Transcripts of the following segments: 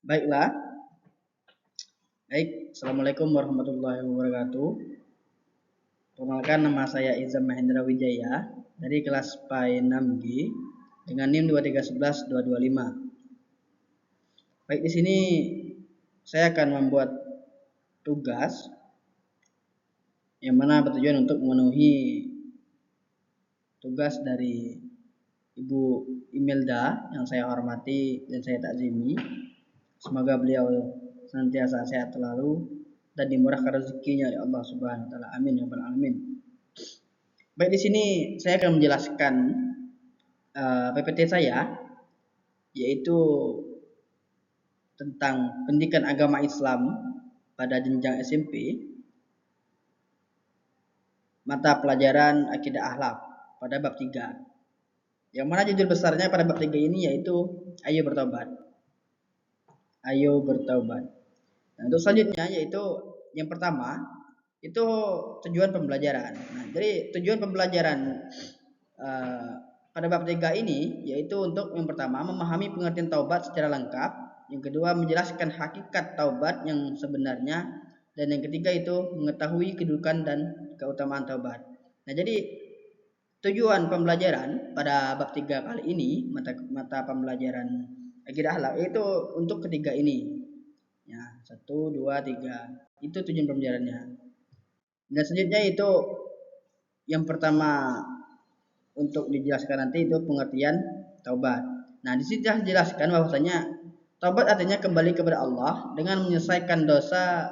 Baiklah, baik. Assalamualaikum warahmatullahi wabarakatuh. Perkenalkan, nama saya Izam Mahendra Wijaya dari kelas PAI 6G dengan NIM 2311225. Baik, di sini saya akan membuat tugas yang mana bertujuan untuk memenuhi tugas dari Ibu Imelda yang saya hormati dan saya takzimi. Semoga beliau senantiasa sehat selalu dan dimurahkan rezekinya oleh Allah Subhanahu wa taala. Amin ya rabbal alamin. Baik, di sini saya akan menjelaskan PPT saya, yaitu tentang pendidikan agama Islam pada jenjang SMP, mata pelajaran akidah akhlak pada bab 3. Yang mana judul besarnya pada bab 3 ini yaitu Ayo Bertobat. Ayo Bertobat. Nah, untuk selanjutnya yaitu yang pertama itu tujuan pembelajaran. Nah, jadi tujuan pembelajaran pada bab 3 ini yaitu untuk yang pertama memahami pengertian taubat secara lengkap, yang kedua menjelaskan hakikat taubat yang sebenarnya, dan yang ketiga itu mengetahui kedudukan dan keutamaan taubat. Nah, jadi tujuan pembelajaran pada bab 3 kali ini, mata pembelajaran akidah akhlak, itu untuk ketiga ini. Ya, 1, 2, 3. Itu tujuan pembelajarannya. Dan selanjutnya itu yang pertama untuk dijelaskan nanti itu pengertian taubat. Nah, di sini dijelaskan bahwasanya taubat artinya kembali kepada Allah dengan menyelesaikan dosa,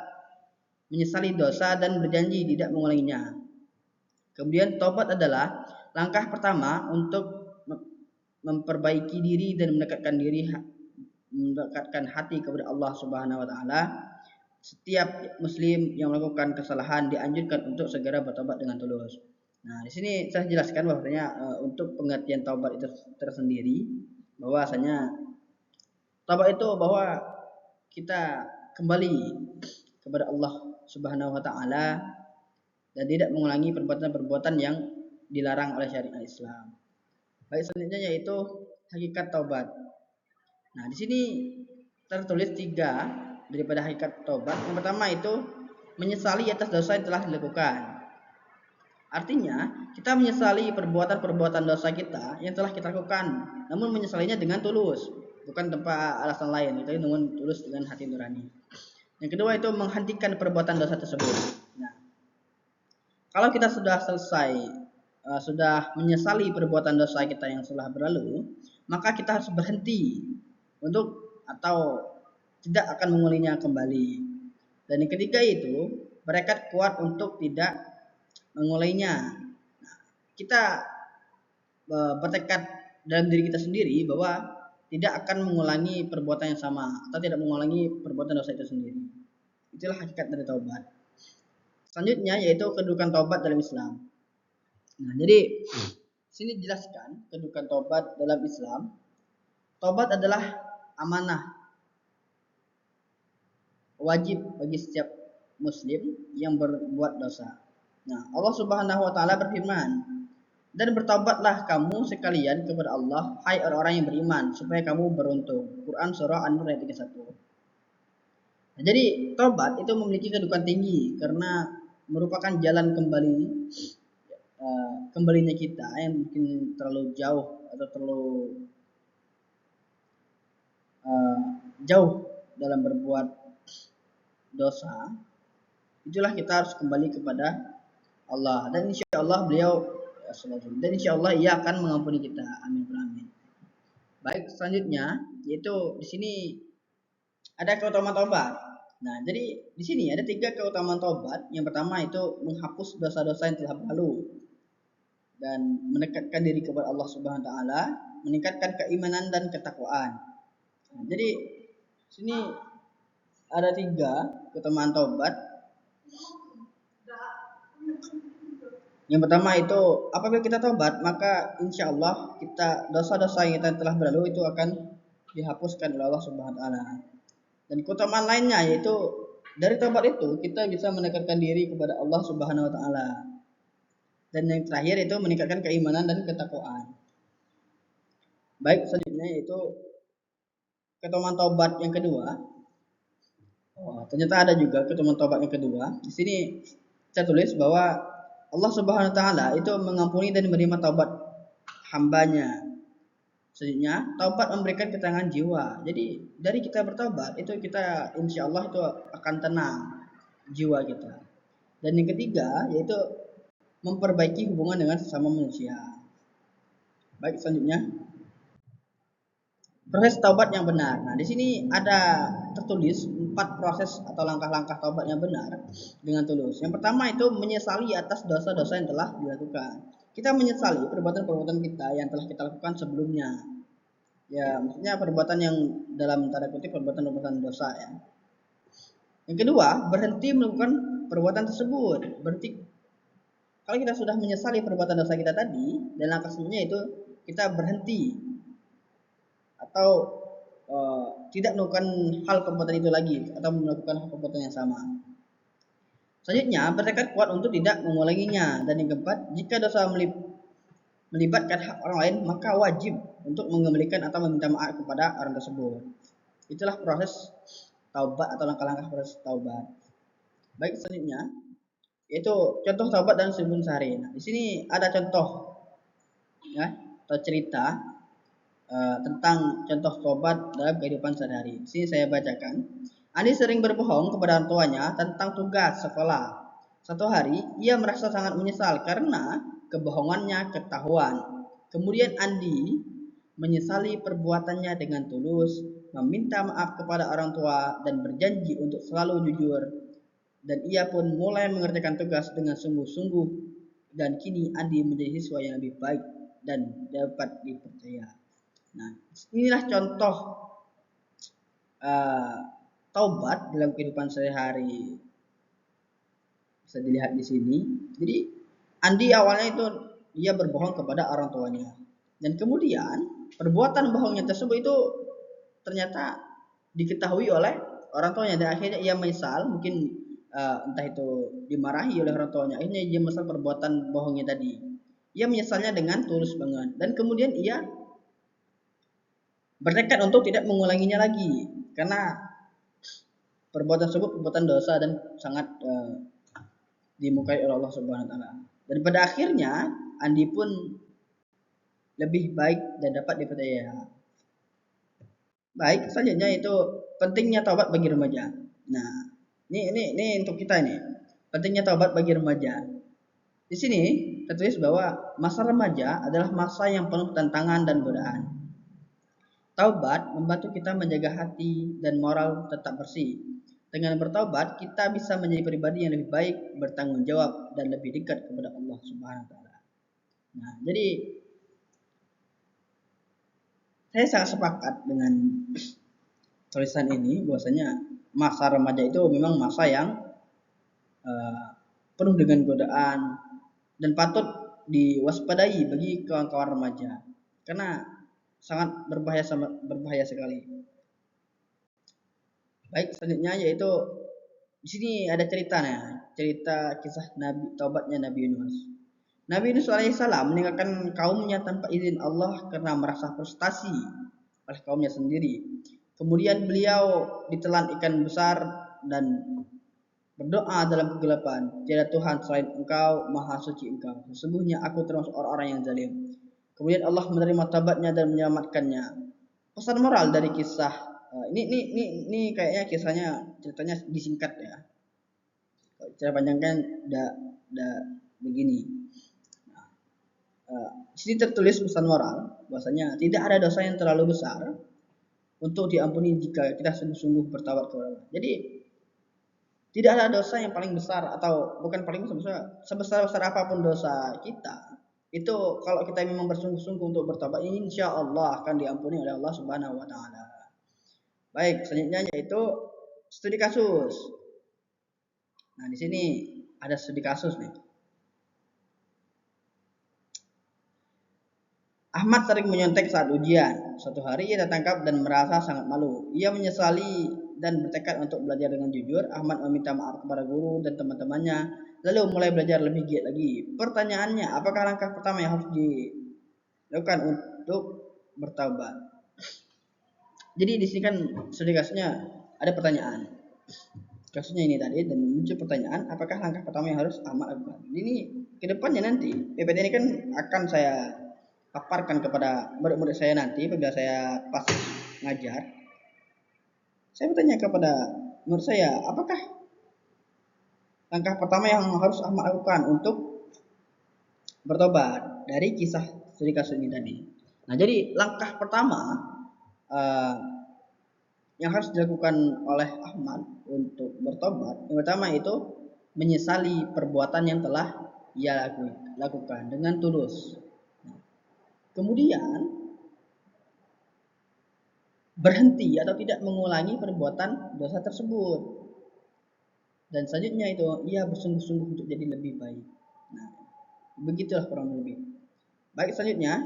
menyesali dosa dan berjanji tidak mengulanginya. Kemudian taubat adalah langkah pertama untuk memperbaiki diri dan mendekatkan hati kepada Allah Subhanahu wa taala. Setiap muslim yang melakukan kesalahan dianjurkan untuk segera bertobat dengan tulus. Nah, di sini saya jelaskan bahwasanya untuk pengertian taubat itu tersendiri, bahwasanya taubat itu bahwa kita kembali kepada Allah Subhanahu wa taala dan tidak mengulangi perbuatan-perbuatan yang dilarang oleh syariat Islam. Baik, selanjutnya yaitu hakikat taubat. Nah, di sini tertulis 3 daripada hakikat taubat. Yang pertama itu menyesali atas dosa yang telah dilakukan. Artinya, kita menyesali perbuatan-perbuatan dosa kita yang telah kita lakukan, namun menyesalinya dengan tulus, bukan tanpa alasan lain, tapi dengan tulus dengan hati nurani. Yang kedua itu menghentikan perbuatan dosa tersebut. Nah, kalau kita sudah selesai, sudah menyesali perbuatan dosa kita yang telah berlalu, maka kita harus berhenti untuk atau tidak akan mengulanginya kembali. Dan yang ketiga itu bertekad kuat untuk tidak mengulanginya. Nah, kita bertekad dalam diri kita sendiri bahwa tidak akan mengulangi perbuatan yang sama atau tidak mengulangi perbuatan dosa itu sendiri. Itulah hakikat dari taubat. Selanjutnya yaitu kedudukan taubat dalam Islam. Nah, jadi sini jelaskan kedudukan taubat dalam Islam. Taubat adalah amanah wajib bagi setiap muslim yang berbuat dosa. Nah, Allah Subhanahu wa taala berfirman, "Dan bertaubatlah kamu sekalian kepada Allah, hai orang-orang yang beriman, supaya kamu beruntung." Quran surah An-Nur ayat 31. Nah, jadi taubat itu memiliki kedudukan tinggi karena merupakan jalan kembalinya kita yang mungkin terlalu jauh atau terlalu jauh dalam berbuat dosa. Itulah kita harus kembali kepada Allah, dan insya Allah ia akan mengampuni kita. Amin amin. Baik, selanjutnya yaitu di sini ada keutamaan taubat. Nah, jadi di sini ada 3 keutamaan taubat. Yang pertama itu menghapus dosa-dosa yang telah berlalu dan mendekatkan diri kepada Allah Subhanahu wa taala, meningkatkan keimanan dan ketakwaan. Nah, jadi sini ada 3 keutamaan taubat. Yang pertama itu apabila kita taubat, maka insya Allah kita dosa-dosa yang kita telah berlalu itu akan dihapuskan oleh Allah Subhanahu wa taala. Dan keutamaan lainnya yaitu dari taubat itu kita bisa mendekatkan diri kepada Allah Subhanahu wa taala. Dan yang terakhir itu meningkatkan keimanan dan ketakwaan. Baik, selanjutnya yaitu keutamaan taubat yang kedua. Oh, ternyata ada juga keutamaan taubat yang kedua. Di sini saya tulis bahwa Allah Subhanahu wa taala itu mengampuni dan menerima taubat hambanya. Selanjutnya, taubat memberikan ketenangan jiwa. Jadi dari kita bertaubat itu kita insya Allah itu akan tenang jiwa kita. Dan yang ketiga yaitu memperbaiki hubungan dengan sesama manusia. Baik, selanjutnya proses taubat yang benar. Nah, di sini ada tertulis 4 proses atau langkah-langkah taubat yang benar dengan tulus. Yang pertama itu menyesali atas dosa-dosa yang telah dilakukan. Kita menyesali perbuatan-perbuatan kita yang telah kita lakukan sebelumnya. Ya, maksudnya perbuatan yang dalam tanda kutip perbuatan-perbuatan dosa ya. Yang kedua, berhenti melakukan perbuatan tersebut. Berhenti. Kalau kita sudah menyesali perbuatan dosa kita tadi, dan langkah selanjutnya itu kita berhenti atau tidak melakukan hal perbuatan itu lagi atau melakukan hal perbuatan yang sama. Selanjutnya, bertekad kuat untuk tidak mengulanginya. Dan yang keempat, jika dosa melibatkan hak orang lain, maka wajib untuk mengembalikan atau meminta maaf kepada orang tersebut. Itulah proses taubat atau langkah-langkah proses taubat. Baik, selanjutnya yaitu contoh taubat dan 1000 sehari. Nah, di sini ada contoh ya atau cerita tentang contoh taubat dalam kehidupan sehari-hari. Di sini saya bacakan. Andi sering berbohong kepada orang tuanya tentang tugas sekolah. Satu hari, ia merasa sangat menyesal karena kebohongannya ketahuan. Kemudian Andi menyesali perbuatannya dengan tulus, meminta maaf kepada orang tua dan berjanji untuk selalu jujur. Dan ia pun mulai mengerjakan tugas dengan sungguh-sungguh dan kini Andi menjadi siswa yang lebih baik dan dapat dipercaya. Nah, inilah contoh taubat dalam kehidupan sehari-hari. Bisa dilihat di sini. Jadi Andi awalnya itu dia berbohong kepada orang tuanya. Dan kemudian perbuatan bohongnya tersebut itu ternyata diketahui oleh orang tuanya dan akhirnya ia menyesal, mungkin entah itu dimarahi oleh orang tuanya, akhirnya dia menyesal perbuatan bohongnya tadi. Ia menyesalnya dengan tulus banget dan kemudian ia bertekad untuk tidak mengulanginya lagi karena perbuatan tersebut perbuatan dosa dan sangat dimukai oleh Allah Subhanahu wa taala. Dan pada akhirnya Andi pun lebih baik dan dapat dipercaya. Baik, selanjutnya itu pentingnya taubat bagi remaja. Nah, ini untuk kita ini. Pentingnya taubat bagi remaja. Di sini tertulis bahwa masa remaja adalah masa yang penuh tantangan dan godaan. Taubat membantu kita menjaga hati dan moral tetap bersih. Dengan bertaubat, kita bisa menjadi pribadi yang lebih baik, bertanggung jawab, dan lebih dekat kepada Allah Subhanahu wa taala. Nah, jadi saya sangat sepakat dengan tulisan ini bahwasanya masa remaja itu memang masa yang penuh dengan godaan dan patut diwaspadai bagi kawan-kawan remaja karena sangat berbahaya sekali. Baik, selanjutnya yaitu di sini ada ceritanya, cerita kisah Nabi taubatnya Nabi Yunus. Nabi Yunus alaihissalam meninggalkan kaumnya tanpa izin Allah karena merasa frustasi oleh kaumnya sendiri. Kemudian beliau ditelan ikan besar dan berdoa dalam kegelapan, tiada Tuhan selain Engkau, Maha Suci Engkau. Sesungguhnya aku termasuk orang-orang yang zalim. Kemudian Allah menerima taubatnya dan menyelamatkannya. Pesan moral dari kisah ini kayaknya kisahnya ceritanya disingkat ya. Kalau cara panjang kan udah begini. Di sini tertulis pesan moral bahwasanya tidak ada dosa yang terlalu besar untuk diampuni jika kita sungguh-sungguh bertaubat kepada Allah. Jadi tidak ada dosa yang paling besar atau bukan paling besar, sebesar apapun dosa kita itu kalau kita memang bersungguh-sungguh untuk bertobat, insya Allah akan diampuni oleh Allah Subhanahu wa taala. Baik, selanjutnya yaitu studi kasus. Nah, di sini ada studi kasus nih. Ahmad sering menyontek saat ujian. Suatu hari ia tertangkap dan merasa sangat malu. Ia menyesali dan bertekad untuk belajar dengan jujur. Ahmad meminta maaf kepada guru dan teman-temannya, lalu mulai belajar lebih giat lagi. Pertanyaannya, apakah langkah pertama yang harus dilakukan untuk bertaubat? Jadi di sini kan studi kasusnya ada pertanyaan. Kasusnya ini tadi dan muncul pertanyaan, apakah langkah pertama yang harus Ahmad lakukan? Ini kedepannya nanti PPT ini kan akan saya paparkan kepada murid-murid saya nanti apabila saya pas ngajar. Saya bertanya kepada murid saya, apakah langkah pertama yang harus Ahmad lakukan untuk bertobat dari kisah studi kasus ini tadi? Nah, jadi langkah pertama eh, yang harus dilakukan oleh Ahmad untuk bertobat, yang pertama itu menyesali perbuatan yang telah ia lakukan dengan tulus. Kemudian berhenti atau tidak mengulangi perbuatan dosa tersebut. Dan selanjutnya itu ia bersungguh-sungguh untuk jadi lebih baik. Nah, begitulah kurang lebih. Baik, selanjutnya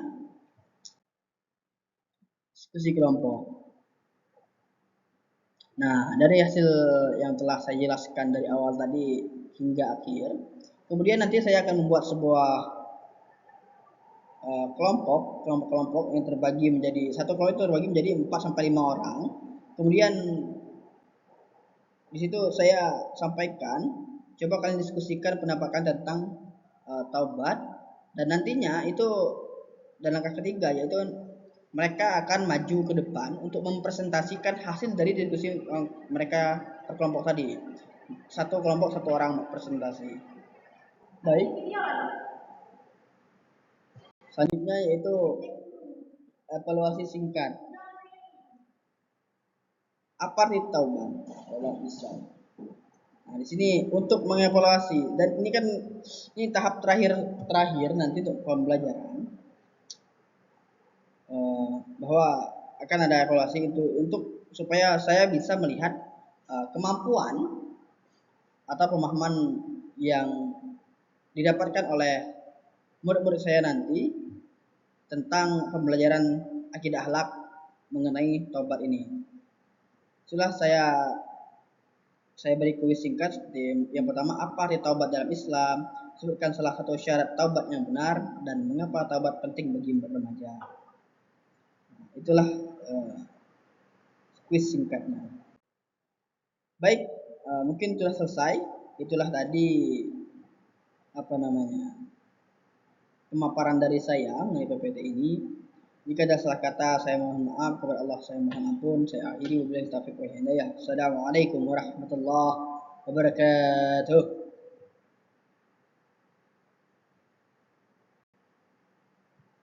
diskusi kelompok. Nah, dari hasil yang telah saya jelaskan dari awal tadi hingga akhir, kemudian nanti saya akan membuat sebuah kelompok-kelompok yang terbagi menjadi satu kelompok itu terbagi menjadi 4 sampai 5 orang. Kemudian di situ saya sampaikan, coba kalian diskusikan pendapat kalian tentang taubat, dan nantinya itu dan langkah ketiga yaitu mereka akan maju ke depan untuk mempresentasikan hasil dari diskusi mereka per kelompok tadi. Satu kelompok satu orang presentasi. Baik. Selanjutnya yaitu evaluasi singkat. Apa arti taubat dalam Islam? Nah, di sini untuk mengevaluasi dan ini kan ini tahap terakhir nanti untuk pembelajaran bahwa akan ada evaluasi itu untuk supaya saya bisa melihat kemampuan atau pemahaman yang didapatkan oleh murid-murid saya nanti tentang pembelajaran akidah akhlak mengenai taubat ini. Itulah saya beri kuis singkat seperti yang pertama, apa arti taubat dalam Islam? Sebutkan salah satu syarat taubat yang benar dan mengapa taubat penting bagi remaja. Itulah kuis singkatnya. Baik, mungkin sudah selesai. Itulah tadi apa namanya pemaparan dari saya mengenai PPT ini. Jika ada salah kata, saya mohon maaf, kepada Allah saya mohon ampun. Saya akhiri wabillahi taufiq wal hidayah. Assalamualaikum warahmatullahi wabarakatuh.